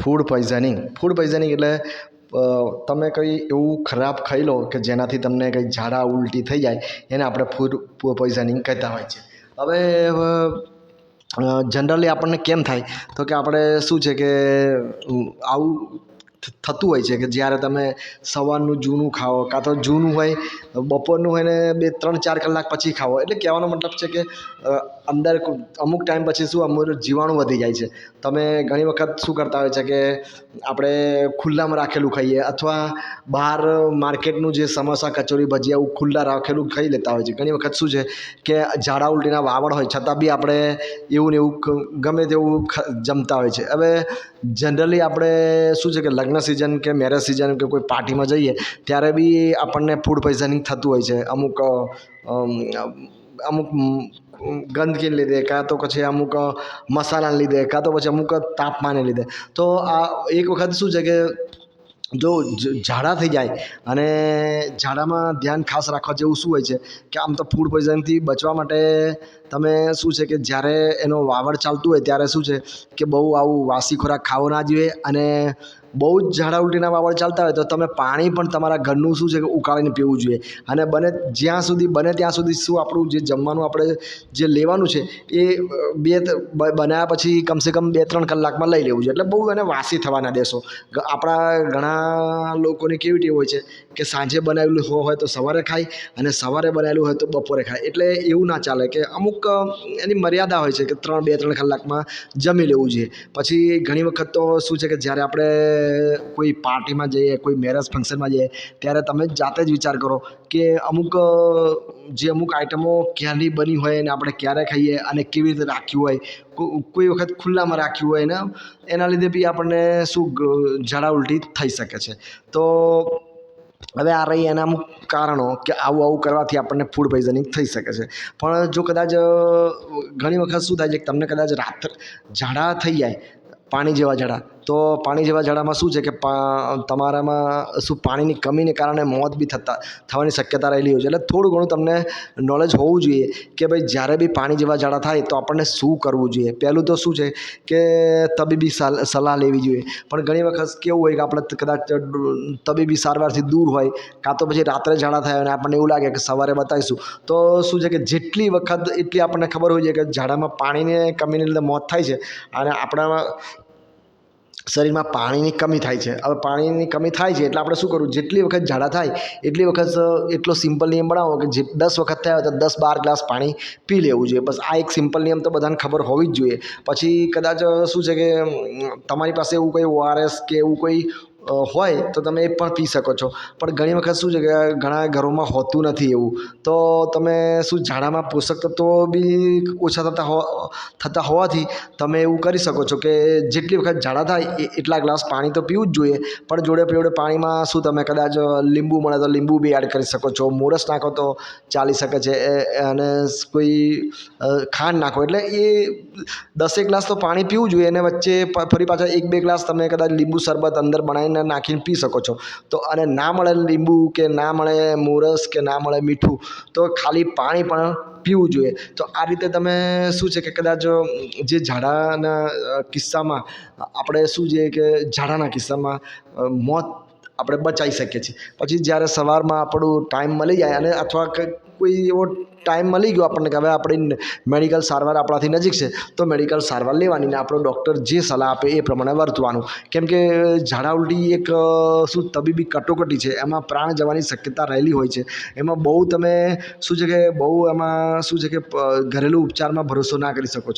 Food poisoning એટલે તમે કંઈ એવું ખરાબ ખાઈ લો કે જેનાથી તમને કંઈ ઝાડા ઉલટી થઈ જાય એને આપણે ફૂડ પોઈઝનિંગ કહેતા હોય છે. હવે જનરલી આપણને કેમ થાય તો કે આપણે શું છે કે આવું થતું હોય છે કે જ્યારે તમે સવારનું જૂનું ખાઓ કાં તો જૂનું હોય બપોરનું હોય ને 2-3-4 કલાક પછી ખાઓ એટલે કહેવાનો મતલબ છે કે અંદર અમુક ટાઈમ પછી શું અમુક જીવાણું વધી જાય છે. તમે ઘણી વખત શું કરતા હોય છે કે આપણે ખુલ્લામાં રાખેલું ખાઈએ અથવા બહાર માર્કેટનું જે સમોસા કચોરી ભજીયા એવું ખુલ્લા રાખેલું ખાઈ લેતા હોય છે. ઘણી વખત શું છે કે ઝાડા ઉલટીના વાવડ હોય છતાં બી આપણે એવું ને એવું ગમે તેવું જમતા હોય છે. હવે જનરલી આપણે શું છે કે લગ્ન સિઝન કે મેરેજ સિઝન કે કોઈ પાર્ટીમાં જઈએ ત્યારે બી આપણને ફૂડ પોઈઝનિંગ થતું હોય છે. અમુક ગંદકીને લીધે કાં તો પછી અમુક મસાલાને લીધે કાં તો પછી અમુક તાપમાનને લીધે. તો આ એક વખત શું છે કે જો ઝાડા થઈ જાય અને ઝાડામાં ધ્યાન ખાસ રાખવા જેવું શું હોય છે કે આમ તો ફૂડ પોઈઝનથી બચવા માટે તમે શું છે કે જ્યારે એનો વાવડ ચાલતું હોય ત્યારે શું છે કે બહુ આવું વાસી ખોરાક ખાવો ના જોઈએ. અને બહુ જ ઝાડા ઉલટીના વાવડ ચાલતા હોય તો તમે પાણી પણ તમારા ઘરનું શું છે કે ઉકાળીને પીવું જોઈએ. અને બને ત્યાં સુધી શું આપણું જે જમવાનું આપણે જે લેવાનું છે એ બનાવ્યા પછી કમસે કમ 2-3 કલાકમાં લઈ લેવું જોઈએ. એટલે બહુ એને વાસી થવા ના દેશો. આપણા ઘણા લોકોની કેવી ટેવ હોય છે કે સાંજે બનાવેલું હોય તો સવારે ખાય અને સવારે બનાવેલું હોય તો બપોરે ખાય. એટલે એવું ના ચાલે કે અમુક એની મર્યાદા હોય છે કે 2-3 કલાકમાં જમી લેવું જોઈએ. પછી ઘણી વખત તો શું છે કે જ્યારે આપણે કોઈ પાર્ટીમાં જઈએ કોઈ મેરેજ ફંક્શનમાં જઈએ ત્યારે તમે જાતે જ વિચાર કરો કે અમુક આઈટમો ક્યારની બની હોય અને આપણે ક્યારે ખાઈએ અને કેવી રીતે રાખ્યું હોય. કોઈ વખત ખુલ્લામાં રાખ્યું હોય ને એના લીધે બી આપણને શું ઝાડા ઉલટી થઈ શકે છે. તો હવે આ રહી એના અમુક કારણો કે આવું કરવાથી આપણને ફૂડ પોઈઝનિંગ થઈ શકે છે. પણ જો કદાચ ઘણી વખત શું થાય છે કે તમને કદાચ ઝાડા થઈ જાય પાણી જેવા ઝાડા તો પાણી જેવા ઝાડામાં શું છે કે તમારામાં શું પાણીની કમીને કારણે મોત બી થવાની શક્યતા રહેલી હોય છે. એટલે થોડું ઘણું તમને નોલેજ હોવું જોઈએ કે ભાઈ જ્યારે બી પાણી જેવા ઝાડા થાય તો આપણને શું કરવું જોઈએ. પહેલું તો શું છે કે તબીબી સલાહ લેવી જોઈએ. પણ ઘણી વખત કેવું હોય કે આપણે કદાચ તબીબી સારવારથી દૂર હોય કાં તો પછી રાત્રે ઝાડા થાય અને આપણને એવું લાગે કે સવારે બતાવીશું તો શું છે કે જેટલી વખત એટલી આપણને ખબર હોય છે કે ઝાડામાં પાણીને કમીને લીધે મોત થાય છે અને આપણા શરીરમાં પાણીની કમી થાય છે. હવે પાણીની કમી થાય છે એટલે આપણે શું કરવું, જેટલી વખત ઝાડા થાય એટલી વખત એટલો સિમ્પલ નિયમ બનાવો કે જે 10 વખત થયા હોય તો 10-12 ગ્લાસ પાણી પી લેવું જોઈએ. બસ આ એક સિમ્પલ નિયમ તો બધાને ખબર હોવી જ જોઈએ. પછી કદાચ શું છે કે તમારી પાસે એવું કોઈ ORS કે એવું કોઈ હોય તો તમે એ પણ પી શકો છો. પણ ઘણી વખત શું છે કે ઘણા ઘરોમાં હોતું નથી એવું. તો તમે શું ઝાડામાં પોષક તત્વો બી ઓછા થતા હોવાથી તમે એવું કરી શકો છો કે જેટલી વખત ઝાડા થાય એટલા ગ્લાસ પાણી તો પીવું જ જોઈએ. પણ જોડે પાણીમાં શું તમે કદાચ લીંબુ મળે તો લીંબુ બી એડ કરી શકો છો. મોરસ નાખો તો ચાલી શકે છે અને કોઈ ખાંડ નાખો એટલે એ 10 ગ્લાસ તો પાણી પીવું જોઈએ. અને વચ્ચે ફરી પાછા 1-2 ગ્લાસ તમે કદાચ લીંબુ શરબત અંદર બનાવીને નાખીને પી શકો છો. તો અને ના મળે લીંબુ કે ના મળે મોરસ કે ના મળે મીઠું તો ખાલી પાણી પણ પીવું જોઈએ. તો આ રીતે તમે શું છે કે કદાચ જે ઝાડાના કિસ્સામાં આપણે શું છે કે ઝાડાના કિસ્સામાં મોત આપણે બચાવી શકીએ છીએ. પછી જ્યારે સવારમાં આપણું ટાઈમ મળી જાય અને અથવા કોઈ એવો ટાઈમ મળી ગયો આપણને કે હવે આપણી મેડિકલ સારવાર આપણાથી નજીક છે તો મેડિકલ સારવાર લેવાની ને આપણો ડૉક્ટર જે સલાહ આપે એ પ્રમાણે વર્તવાનું. કેમ કે ઝાડા ઉલટી એક શું તબીબી કટોકટી છે, એમાં પ્રાણ જવાની શક્યતા રહેલી હોય છે. એમાં બહુ તમે શું છે કે બહુ એમાં શું છે કે ઘરેલું ઉપચારમાં ભરોસો ના કરી શકો છો.